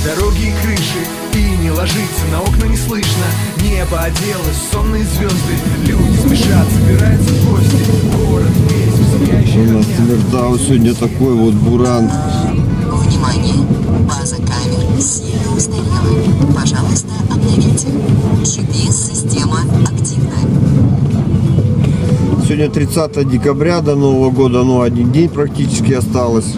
дороги и крыши, и не ложится, на окна не слышно. Небо оделось, сонные звезды, люди спешат, собираются в гости. Город весь в сияющих У нас огнях. Тимиртау сегодня такой вот буран. Внимание! База камер сильно устарела. Пожалуйста, обновите. GPS-система активна. Сегодня 30 декабря, до Нового года, ну, один день практически осталось.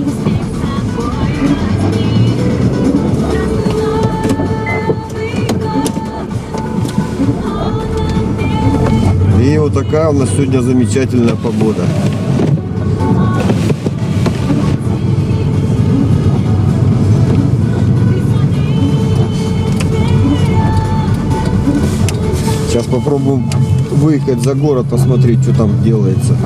И вот такая у нас сегодня замечательная погода. Сейчас попробуем выехать за город, посмотреть, что там делается.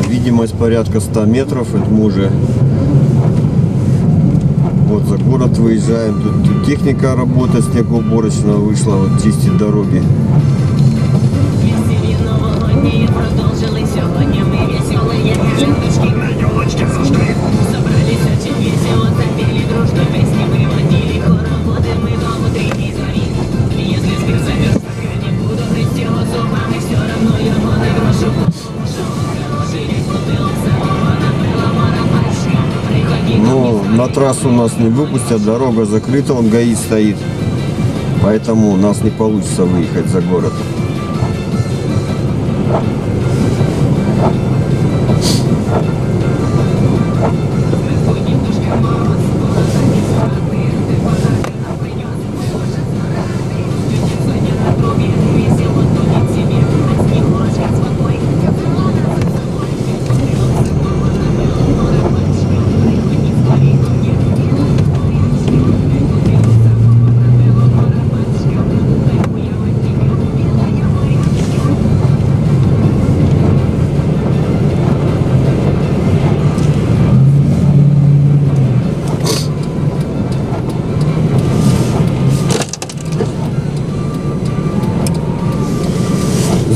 Видимость порядка 100 метров, это мы уже вот за город выезжаем. Тут техника работает, снегоуборочная вышла, вот чистить дороги. Но на трассу нас не выпустят, дорога закрыта, он ГАИ стоит, поэтому у нас не получится выехать за город.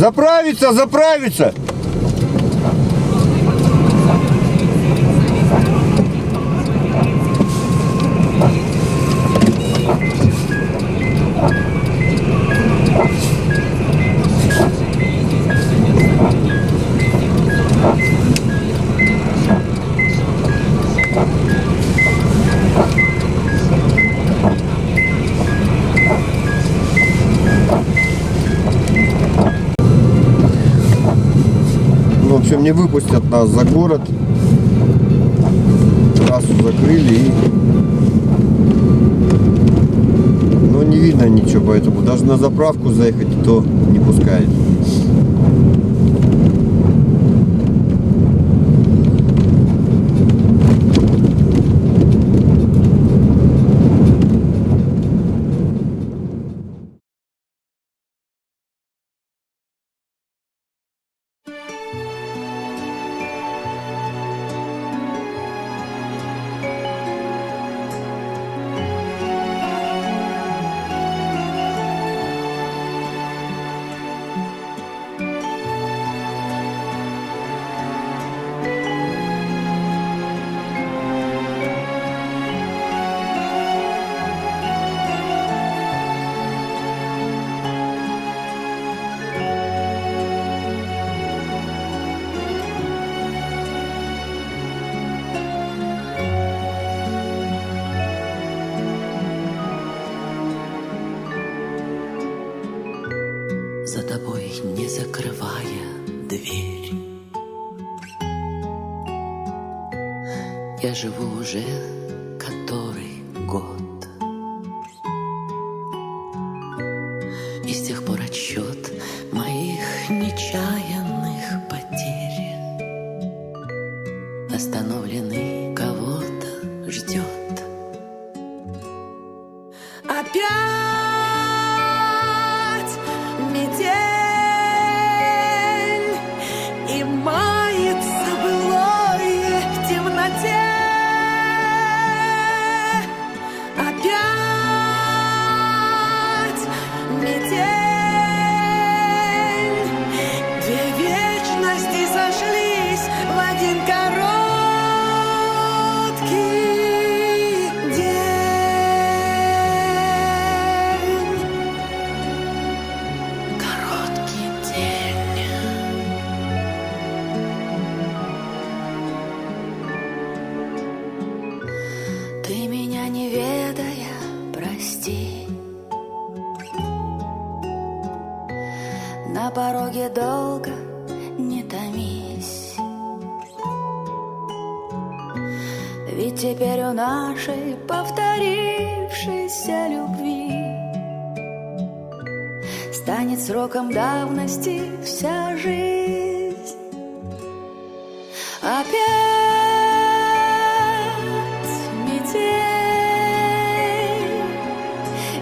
Заправиться, заправиться! В общем, не выпустят нас за город. Трассу закрыли и... Ну, не видно ничего, поэтому даже на заправку заехать то не пускает. тобой, не закрывая дверь. Я живу уже который год, и с тех пор отсчет моих нечаянных потерь остановленный кого-то ждет. Опять метель, и мается былое в темноте. Опять метель, две вечности сошлись в один короткий день. Короткий день. Ты меня не ведая, прости. На пороге долго не томись, ведь теперь у нашей повторившейся любви станет сроком давности вся жизнь. Опять метель,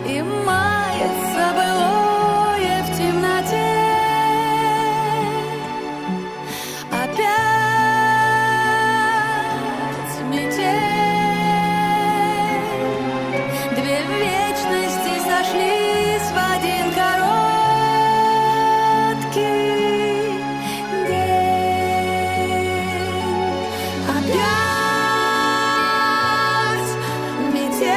и мается былое в темноте. Опять метель, две вечности сошлись в один короткий день. Опять метель,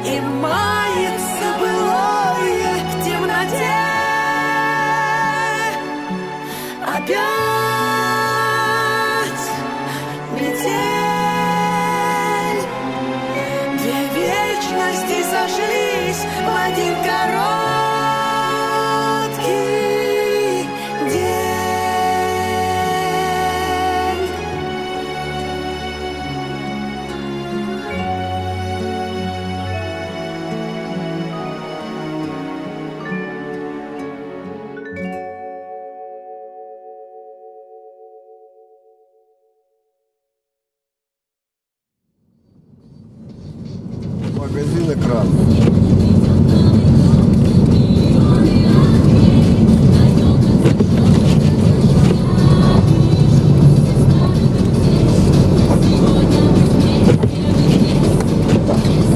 и мается былое в темноте. Опять метель, две вечности сошлись в один короткий день. Магазин «Экран».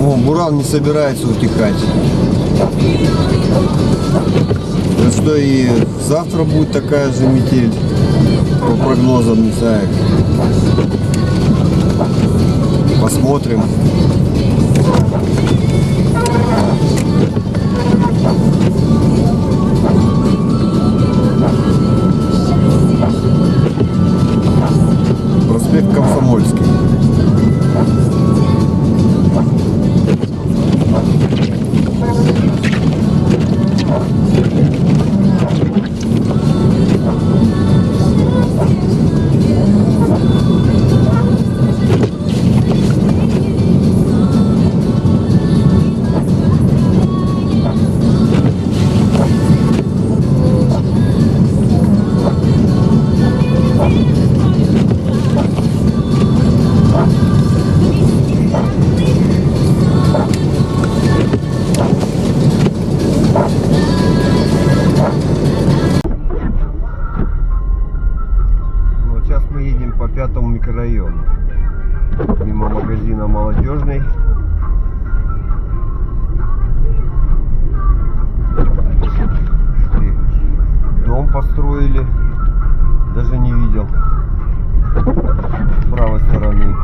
О, буран не собирается утихать. Так что и завтра будет такая же метель, по прогнозам, не знаю. Посмотрим. Проспект Комсомольский. По 5-му микрорайону, мимо магазина «Молодежный». И дом построили, даже не видел с правой стороны.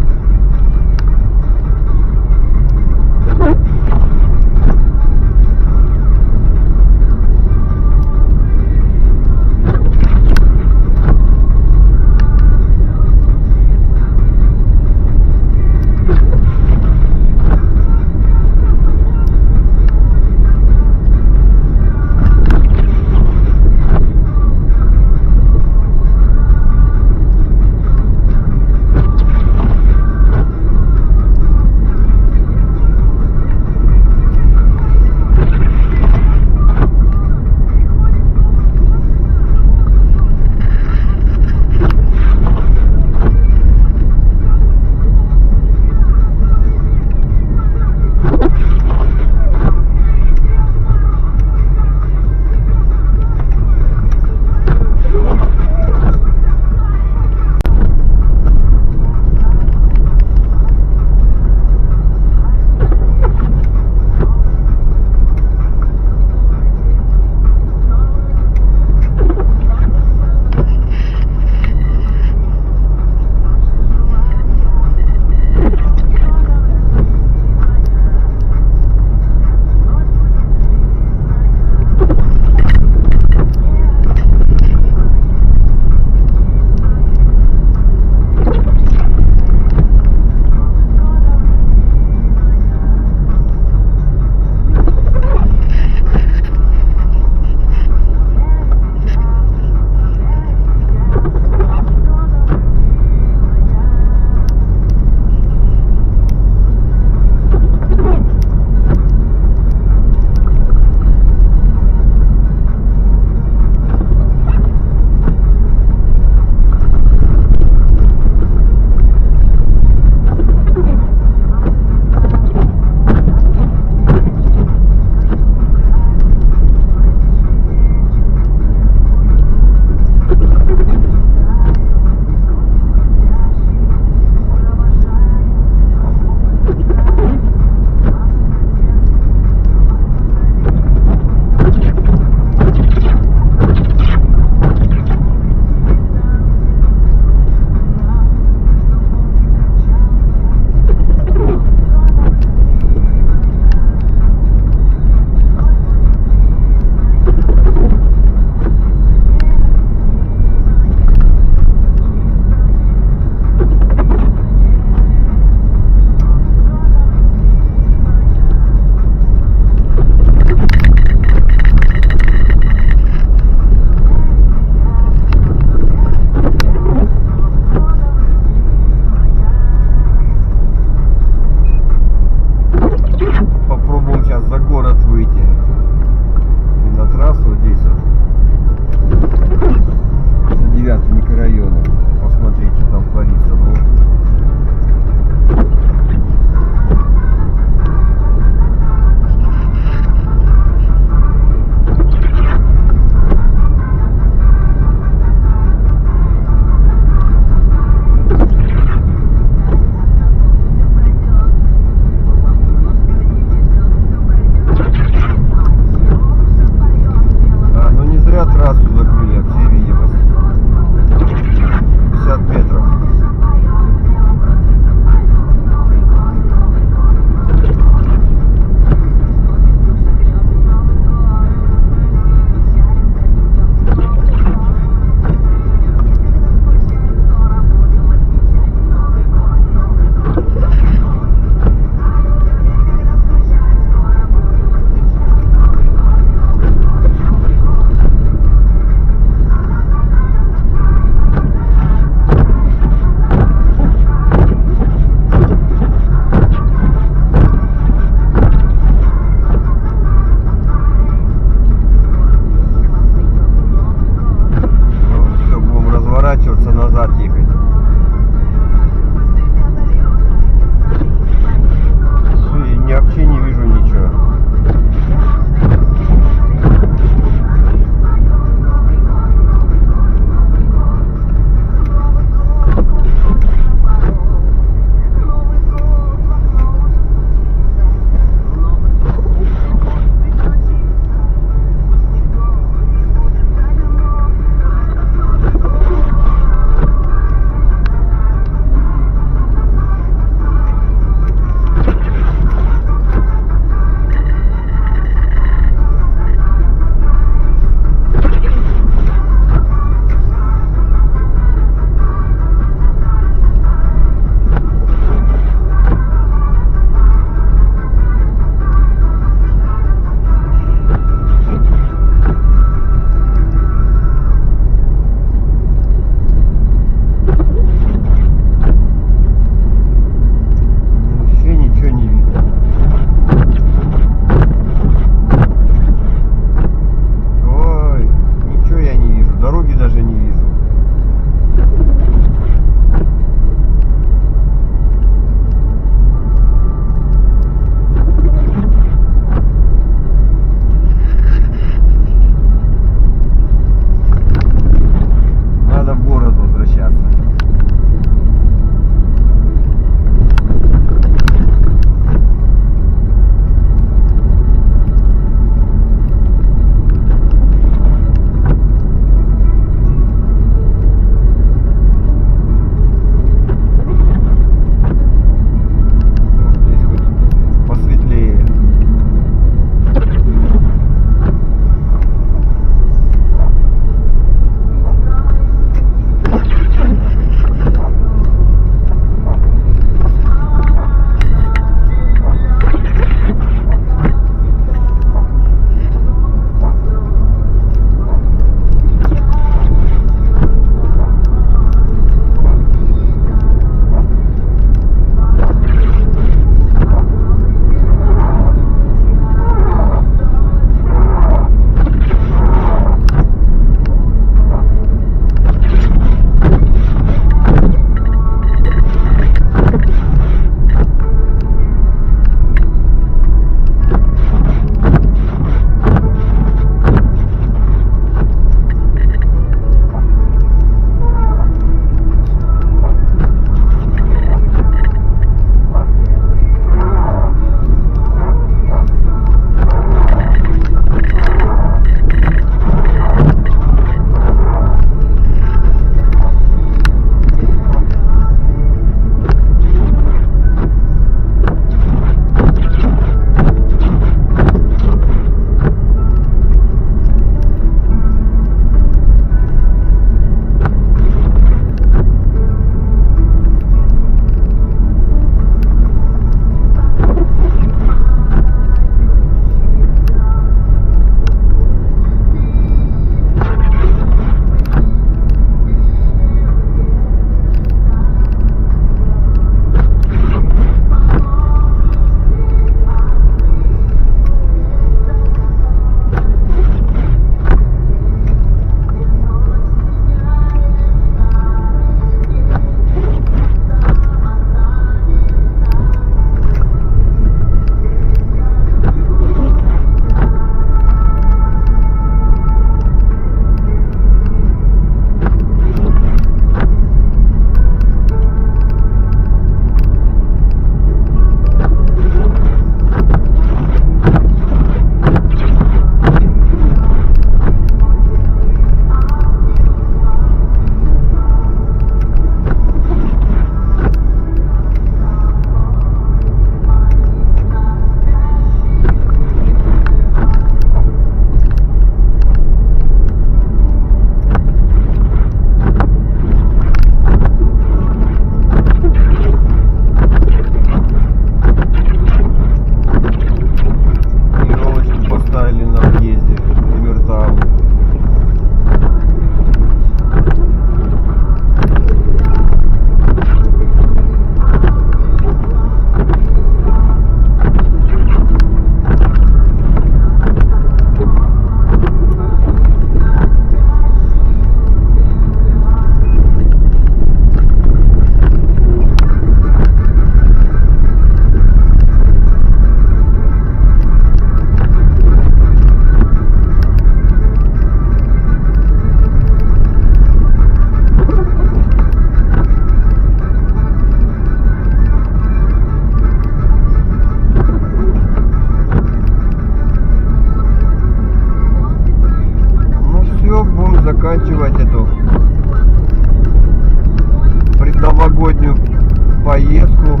поездку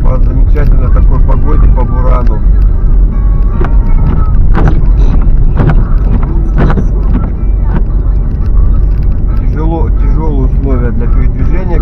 по замечательной такой погоде по Бурану. Тяжелые условия для передвижения,